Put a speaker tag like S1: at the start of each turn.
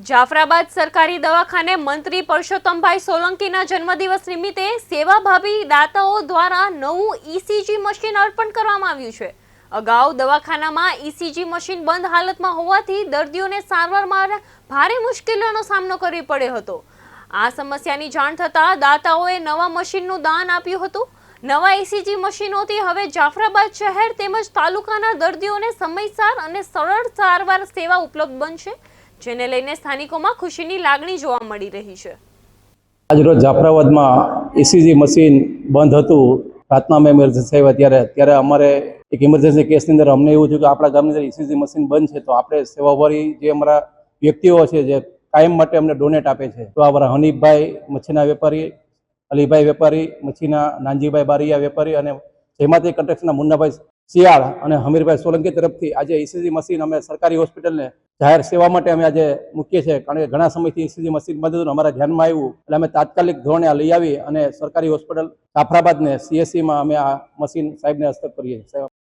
S1: જાફરાબાદ સરકારી દવાખાને મંત્રી પરસોત્તમભાઈ સોલંકીના જન્મદિવસ નિમિત્તે સેવાભાવી દાતાઓ દ્વારા નવું ઈસીજી મશીન અર્પણ કરવામાં આવ્યું છે। અગાઉ દવાખાનામાં ઈસીજી મશીન બંધ હાલતમાં હોવાથી દર્દીઓને સારવારમાં ભારે મુશ્કેલીઓનો સામનો કરવો પડ્યો હતો। આ સમસ્યાની જાણ થતાં દાતાઓએ નવા મશીનનું દાન આપ્યું હતું। નવા ઈસીજી મશીનોથી હવે જાફરાબાદ શહેર તેમજ તાલુકાના દર્દીઓને સમયસર અને સરળ સારવાર સેવા ઉપલબ્ધ બનશે, જેને લઈને સ્થાનિકોમાં ખુશીની લાગણી જોવા મળી રહી છે।
S2: આજરોજ જાફરાબાદમાં ઈસીજી મશીન બંધ હતું, રાતના અમે ઇમરજન્સી આવ્યા ત્યારે અમારે એક ઇમરજન્સી કેસની અંદર અમને એવું થયું કે આપણા ગામની અંદર ઈસીજી મશીન બંધ છે, તો આપણે સેવાભાવી જે અમારા વ્યક્તિઓ છે જે કાયમ માટે અમને ડોનેટ આપે છે, તો અમારા હનીફભાઈ મચ્છીના વેપારી, અલીભાઈ વેપારી મચ્છીના, નાનજીભાઈ બારિયા વેપારી અને જયમાતી કન્સ્ટ્રક્શનના મુન્નાભાઈ શિયાળ અને હમીરભાઈ સોલંકી તરફથી આજે ઈસીજી મશીન અમે સરકારી હોસ્પિટલને જાહેર સેવા માટે અમે આજે મૂકીએ છીએ। કારણ કે ઘણા સમયથી ઈસીજી મશીન બંધ હતું, અમારા ધ્યાનમાં આવ્યું એટલે અમે તાત્કાલિક ધોરણે લઈ આવી અને સરકારી હોસ્પિટલ જાફરાબાદને CSCમાં અમે આ મશીન સાહેબને હસ્તક કરીએ છીએ।